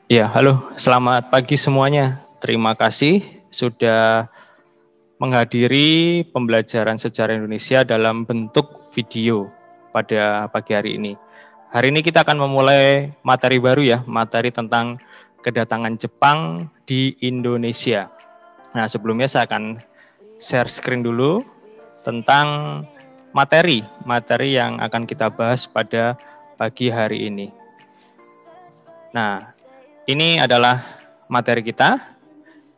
Ya, halo, selamat pagi semuanya. Terima kasih sudah menghadiri pembelajaran sejarah Indonesia dalam bentuk video pada pagi hari ini. Hari ini kita akan memulai materi baru ya, materi tentang kedatangan Jepang di Indonesia. Nah, sebelumnya saya akan share screen dulu tentang materi yang akan kita bahas pada pagi hari ini. Nah, ini adalah materi kita.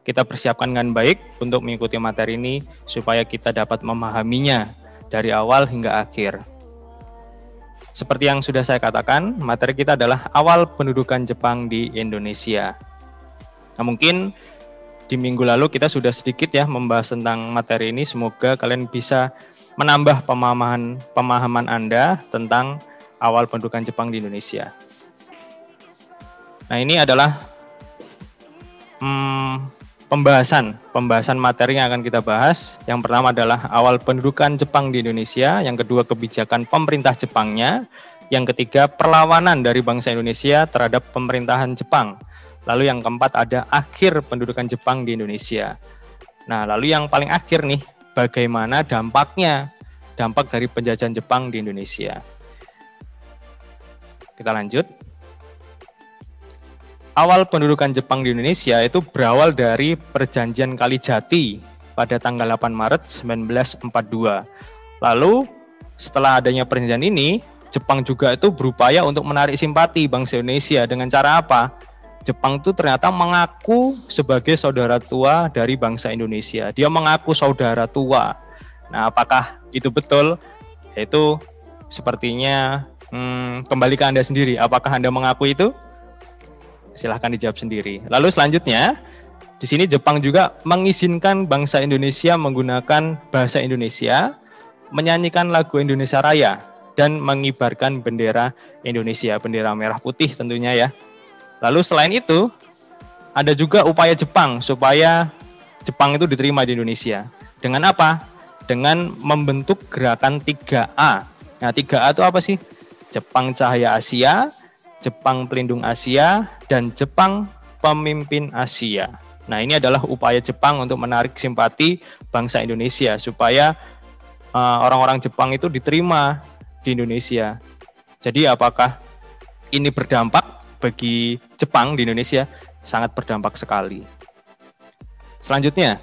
Kita persiapkan dengan baik untuk mengikuti materi ini supaya kita dapat memahaminya dari awal hingga akhir. Seperti yang sudah saya katakan, materi kita adalah awal pendudukan Jepang di Indonesia. Nah, mungkin di minggu lalu kita sudah sedikit ya membahas tentang materi ini. Semoga kalian bisa menambah pemahaman Anda tentang awal pendudukan Jepang di Indonesia. Nah, ini adalah pembahasan materi yang akan kita bahas. Yang pertama adalah awal pendudukan Jepang di Indonesia, yang kedua kebijakan pemerintah Jepangnya, yang ketiga perlawanan dari bangsa Indonesia terhadap pemerintahan Jepang. Lalu yang keempat ada akhir pendudukan Jepang di Indonesia. Nah, lalu yang paling akhir nih, bagaimana dampak dari penjajahan Jepang di Indonesia. Kita lanjut. Awal pendudukan Jepang di Indonesia itu berawal dari Perjanjian Kalijati pada tanggal 8 Maret 1942. Lalu setelah adanya perjanjian ini, Jepang juga itu berupaya untuk menarik simpati bangsa Indonesia dengan cara apa? Jepang itu ternyata mengaku sebagai saudara tua dari bangsa Indonesia. Dia mengaku saudara tua. Nah, apakah itu betul? Itu sepertinya kembali ke Anda sendiri. Apakah Anda mengaku itu? Silahkan dijawab sendiri. Lalu selanjutnya, di sini Jepang juga mengizinkan bangsa Indonesia menggunakan bahasa Indonesia, menyanyikan lagu Indonesia Raya, dan mengibarkan bendera Indonesia, bendera merah putih tentunya ya. Lalu selain itu, ada juga upaya Jepang supaya Jepang itu diterima di Indonesia. Dengan apa? Dengan membentuk gerakan 3A. Nah, 3A itu apa sih? Jepang Cahaya Asia, Jepang Pelindung Asia, dan Jepang Pemimpin Asia. Nah, ini adalah upaya Jepang untuk menarik simpati bangsa Indonesia supaya orang-orang Jepang itu diterima di Indonesia. Jadi apakah ini berdampak bagi Jepang di Indonesia? Sangat berdampak sekali. Selanjutnya,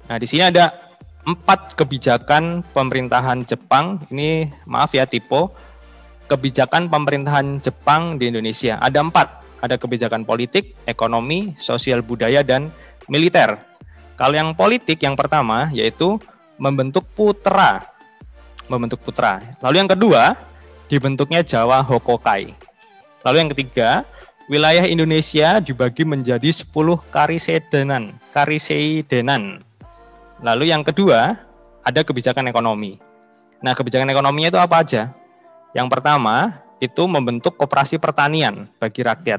nah di sini ada 4 kebijakan pemerintahan Jepang. Ini maaf ya typo. Kebijakan pemerintahan Jepang di Indonesia. Ada 4. Ada kebijakan politik, ekonomi, sosial budaya, dan militer. Kalau yang politik yang pertama yaitu membentuk putra. Lalu yang kedua, dibentuknya Jawa Hokokai. Lalu yang ketiga, wilayah Indonesia dibagi menjadi 10 kariseidenan. Lalu yang kedua, ada kebijakan ekonomi. Nah, kebijakan ekonominya itu apa aja? Yang pertama, itu membentuk koperasi pertanian bagi rakyat.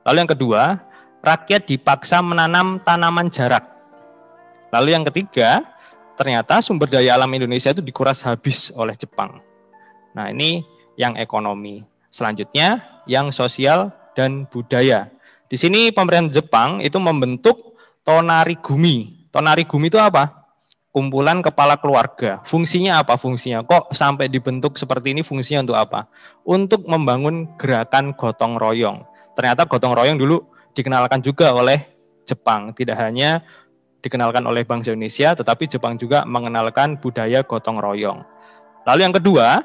Lalu yang kedua, rakyat dipaksa menanam tanaman jarak. Lalu yang ketiga, ternyata sumber daya alam Indonesia itu dikuras habis oleh Jepang. Nah, ini yang ekonomi. Selanjutnya, yang sosial dan budaya. Di sini pemerintah Jepang itu membentuk Tonarigumi. Tonarigumi itu apa? Kumpulan kepala keluarga. Fungsinya apa? Kok sampai dibentuk seperti ini fungsinya untuk apa? Untuk membangun gerakan gotong royong. Ternyata gotong royong dulu dikenalkan juga oleh Jepang. Tidak hanya dikenalkan oleh bangsa Indonesia, tetapi Jepang juga mengenalkan budaya gotong royong. Lalu yang kedua,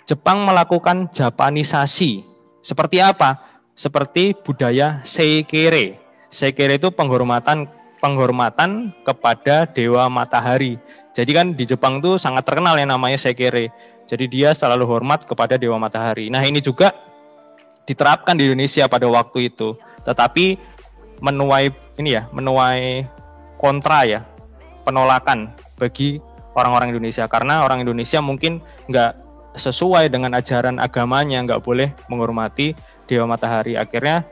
Jepang melakukan Japanisasi. Seperti apa? Seperti budaya Seikere. Seikere itu penghormatan kepada Dewa Matahari. Jadi kan di Jepang tuh sangat terkenal yang namanya Seikere. Jadi dia selalu hormat kepada Dewa Matahari. Nah, ini juga diterapkan di Indonesia pada waktu itu. Tetapi menuai kontra ya, penolakan bagi orang-orang Indonesia. Karena orang Indonesia mungkin nggak sesuai dengan ajaran agamanya, nggak boleh menghormati Dewa Matahari. Akhirnya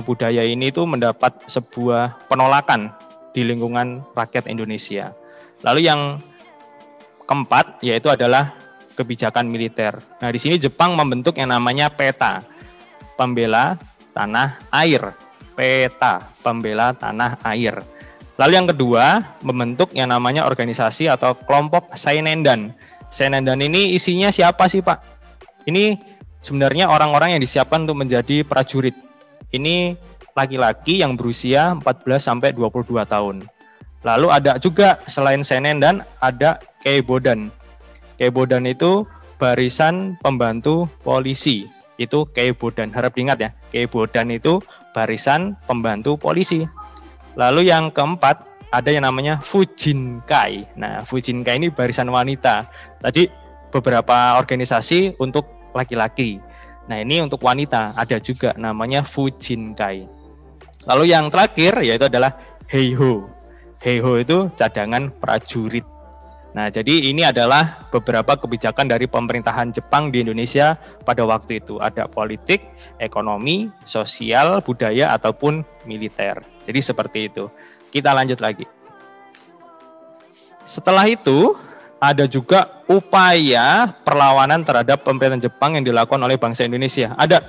budaya ini itu mendapat sebuah penolakan di lingkungan rakyat Indonesia. Lalu yang keempat yaitu adalah kebijakan militer. Nah, di sini Jepang membentuk yang namanya PETA, Pembela tanah air. PETA, pembela tanah air. Lalu yang kedua, membentuk yang namanya organisasi atau kelompok Sainendan. Sainendan ini isinya siapa sih Pak? Ini sebenarnya orang-orang yang disiapkan untuk menjadi prajurit. Ini laki-laki yang berusia 14 sampai 22 tahun. Lalu ada juga selain Sainendan ada Keibodan. Keibodan itu barisan pembantu polisi. Itu Keibodan. Harap diingat ya. Keibodan itu barisan pembantu polisi. Lalu yang keempat ada yang namanya Fujinkai. Nah, Fujinkai ini barisan wanita. Tadi beberapa organisasi untuk laki-laki. Nah, ini untuk wanita ada juga namanya Fujinkai. Lalu yang terakhir yaitu adalah Heiho. Heiho itu cadangan prajurit. Nah, jadi ini adalah beberapa kebijakan dari pemerintahan Jepang di Indonesia pada waktu itu. Ada politik, ekonomi, sosial, budaya, ataupun militer. Jadi seperti itu. Kita lanjut lagi. Setelah itu, ada juga upaya perlawanan terhadap pemerintahan Jepang yang dilakukan oleh bangsa Indonesia. Ada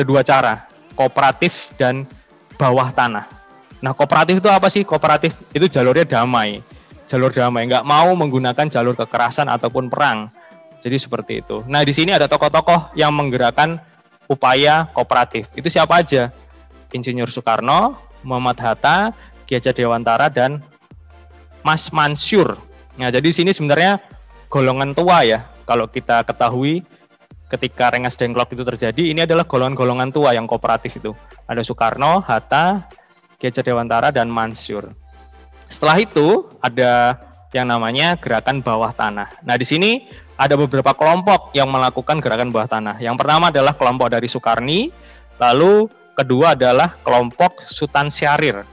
dua cara, kooperatif dan bawah tanah. Nah, kooperatif itu apa sih? Kooperatif itu jalurnya damai. Jalur damai, nggak mau menggunakan jalur kekerasan ataupun perang. Jadi seperti itu. Nah, di sini ada tokoh-tokoh yang menggerakkan upaya kooperatif. Itu siapa aja? Insinyur Soekarno, Muhammad Hatta, Ki Hajar Dewantara, dan Mas Mansur. Nah, jadi di sini sebenarnya golongan tua ya. Kalau kita ketahui ketika Rengas Dengklok itu terjadi, ini adalah golongan-golongan tua yang kooperatif itu. Ada Soekarno, Hatta, Ki Hajar Dewantara, dan Mansur. Setelah itu ada yang namanya gerakan bawah tanah. Nah, di sini ada beberapa kelompok yang melakukan gerakan bawah tanah. Yang pertama adalah kelompok dari Soekarni, lalu kedua adalah kelompok Sultan Syahrir.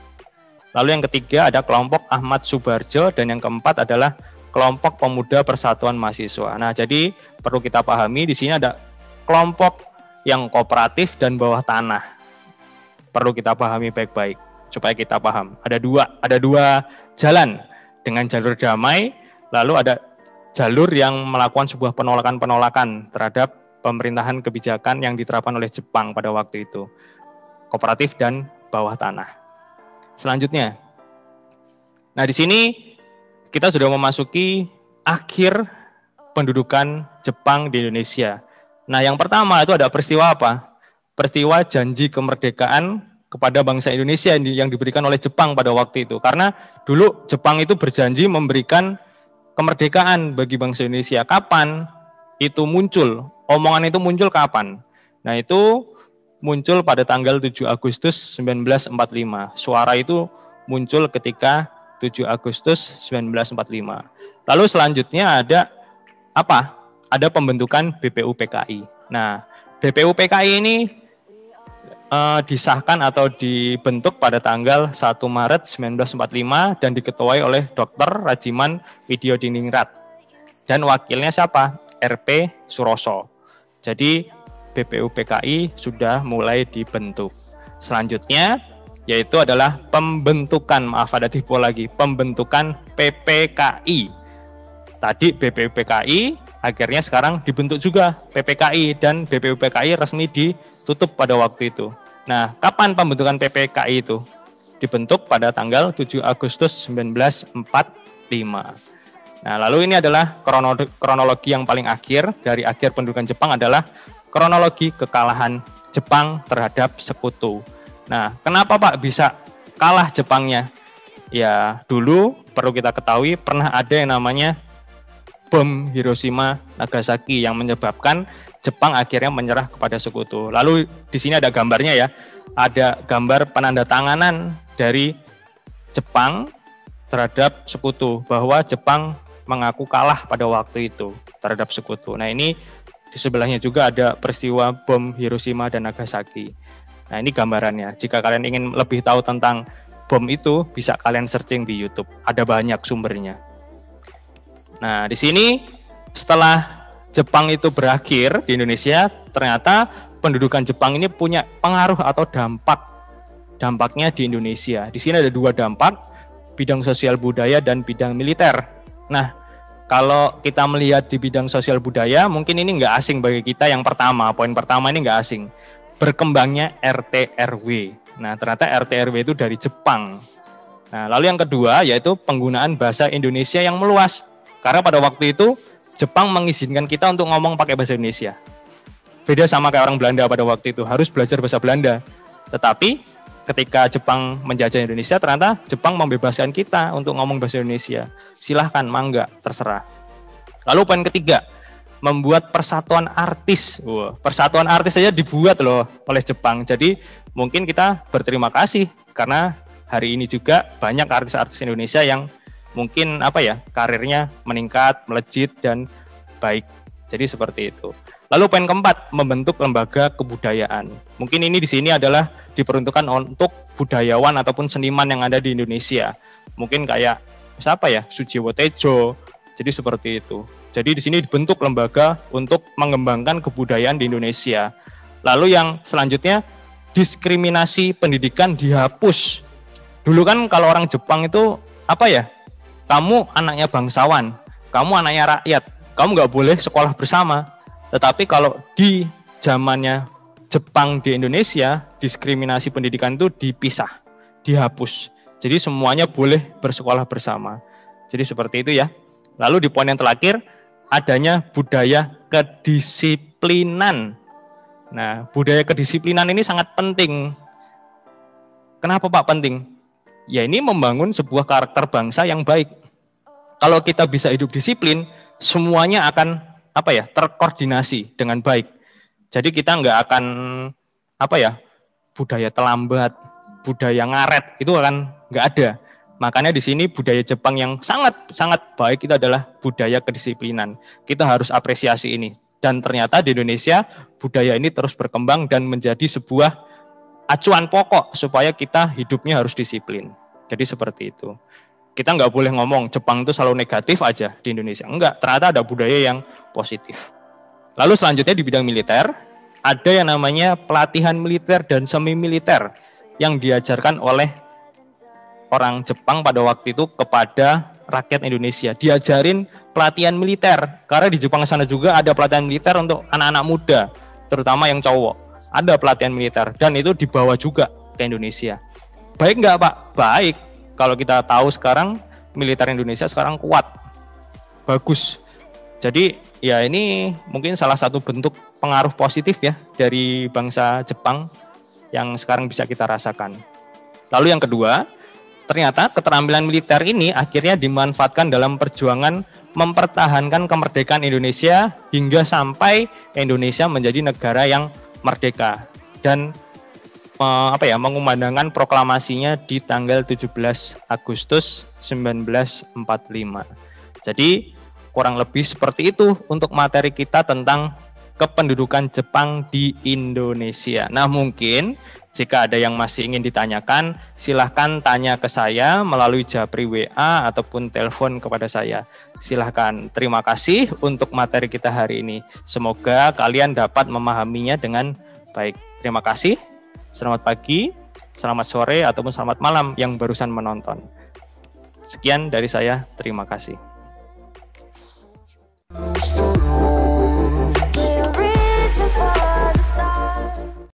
Lalu yang ketiga ada kelompok Ahmad Subarjo, dan yang keempat adalah kelompok Pemuda Persatuan Mahasiswa. Nah, jadi perlu kita pahami di sini ada kelompok yang kooperatif dan bawah tanah. Perlu kita pahami baik-baik supaya kita paham. Ada dua jalan, dengan jalur damai, lalu ada jalur yang melakukan sebuah penolakan terhadap pemerintahan kebijakan yang diterapkan oleh Jepang pada waktu itu. Kooperatif dan bawah tanah. Selanjutnya. Nah, di sini kita sudah memasuki akhir pendudukan Jepang di Indonesia. Nah, yang pertama itu ada peristiwa apa? Peristiwa janji kemerdekaan kepada bangsa Indonesia yang diberikan oleh Jepang pada waktu itu. Karena dulu Jepang itu berjanji memberikan kemerdekaan bagi bangsa Indonesia. Kapan itu muncul? Omongan itu muncul kapan? Nah, itu muncul pada tanggal 7 Agustus 1945. Suara itu muncul ketika 7 Agustus 1945. Lalu selanjutnya ada apa? Ada pembentukan BPUPKI. Nah, BPUPKI ini disahkan atau dibentuk pada tanggal 1 Maret 1945 dan diketuai oleh Dr. Rajiman Widyodiningrat. Dan wakilnya siapa? RP Suroso. Jadi BPUPKI sudah mulai dibentuk. Selanjutnya yaitu adalah pembentukan pembentukan PPKI. Tadi BPUPKI, akhirnya sekarang dibentuk juga PPKI, dan BPUPKI resmi ditutup pada waktu itu. Nah, kapan pembentukan PPKI itu? Dibentuk pada tanggal 7 Agustus 1945. Nah, lalu ini adalah kronologi yang paling akhir dari akhir pendudukan Jepang adalah kronologi kekalahan Jepang terhadap sekutu. Nah, kenapa Pak bisa kalah Jepangnya? Ya, dulu perlu kita ketahui pernah ada yang namanya bom Hiroshima Nagasaki yang menyebabkan Jepang akhirnya menyerah kepada sekutu. Lalu di sini ada gambarnya ya. Ada gambar penandatanganan dari Jepang terhadap sekutu bahwa Jepang mengaku kalah pada waktu itu terhadap sekutu. Nah, ini di sebelahnya juga ada peristiwa bom Hiroshima dan Nagasaki. Nah, ini gambarannya. Jika kalian ingin lebih tahu tentang bom itu, bisa kalian searching di YouTube. Ada banyak sumbernya. Nah, di sini setelah Jepang itu berakhir di Indonesia, ternyata pendudukan Jepang ini punya pengaruh atau dampaknya di Indonesia. Di sini ada dua dampak, bidang sosial budaya dan bidang militer. Nah, kalau kita melihat di bidang sosial budaya, mungkin ini nggak asing bagi kita yang pertama, poin pertama ini nggak asing. berkembangnya RT RW. Nah, ternyata RT RW itu dari Jepang. Nah, lalu yang kedua yaitu penggunaan bahasa Indonesia yang meluas. Karena pada waktu itu Jepang mengizinkan kita untuk ngomong pakai bahasa Indonesia. Beda sama kayak orang Belanda pada waktu itu, harus belajar bahasa Belanda. Tetapi ketika Jepang menjajah Indonesia, ternyata Jepang membebaskan kita untuk ngomong bahasa Indonesia. Silahkan, mangga, terserah. Lalu poin ketiga, membuat persatuan artis. Wah, persatuan artis saja dibuat loh oleh Jepang. Jadi mungkin kita berterima kasih karena hari ini juga banyak artis-artis Indonesia yang mungkin karirnya meningkat, melejit dan baik. Jadi seperti itu. Lalu poin keempat, membentuk lembaga kebudayaan. Mungkin ini di sini adalah diperuntukkan untuk budayawan ataupun seniman yang ada di Indonesia. Mungkin kayak siapa ya, Sujiwo Tejo. Jadi seperti itu. Jadi di sini dibentuk lembaga untuk mengembangkan kebudayaan di Indonesia. Lalu yang selanjutnya, diskriminasi pendidikan dihapus. Dulu kan kalau orang Jepang itu kamu anaknya bangsawan, kamu anaknya rakyat, kamu nggak boleh sekolah bersama. Tetapi kalau di zamannya Jepang di Indonesia, diskriminasi pendidikan itu dipisah, dihapus. Jadi semuanya boleh bersekolah bersama. Jadi seperti itu ya. Lalu di poin yang terakhir, adanya budaya kedisiplinan. Nah, budaya kedisiplinan ini sangat penting. Kenapa Pak penting? Ya ini membangun sebuah karakter bangsa yang baik. Kalau kita bisa hidup disiplin, semuanya akan terkoordinasi dengan baik. Jadi kita nggak akan budaya terlambat, budaya ngaret itu akan nggak ada. Makanya di sini budaya Jepang yang sangat baik itu adalah budaya kedisiplinan. Kita harus apresiasi ini. Dan ternyata di Indonesia budaya ini terus berkembang dan menjadi sebuah acuan pokok supaya kita hidupnya harus disiplin. Jadi seperti itu. Kita nggak boleh ngomong Jepang itu selalu negatif aja di Indonesia. Enggak, ternyata ada budaya yang positif. Lalu selanjutnya di bidang militer, ada yang namanya pelatihan militer dan semi militer yang diajarkan oleh orang Jepang pada waktu itu kepada rakyat Indonesia. Diajarin pelatihan militer, karena di Jepang sana juga ada pelatihan militer untuk anak-anak muda, terutama yang cowok. Ada pelatihan militer dan itu dibawa juga ke Indonesia. Baik nggak Pak? Baik. Kalau kita tahu sekarang militer Indonesia sekarang kuat, bagus. Jadi ya ini mungkin salah satu bentuk pengaruh positif ya dari bangsa Jepang yang sekarang bisa kita rasakan. Lalu yang kedua, ternyata keterampilan militer ini akhirnya dimanfaatkan dalam perjuangan mempertahankan kemerdekaan Indonesia hingga sampai Indonesia menjadi negara yang merdeka dan mengumandangkan proklamasinya di tanggal 17 Agustus 1945. Jadi kurang lebih seperti itu untuk materi kita tentang kependudukan Jepang di Indonesia. Nah mungkin jika ada yang masih ingin ditanyakan, silahkan tanya ke saya melalui japri WA ataupun telepon kepada saya. Silahkan. Terima kasih untuk materi kita hari ini. Semoga kalian dapat memahaminya dengan baik. Terima kasih. Selamat pagi, selamat sore, ataupun selamat malam yang barusan menonton. Sekian dari saya, terima kasih.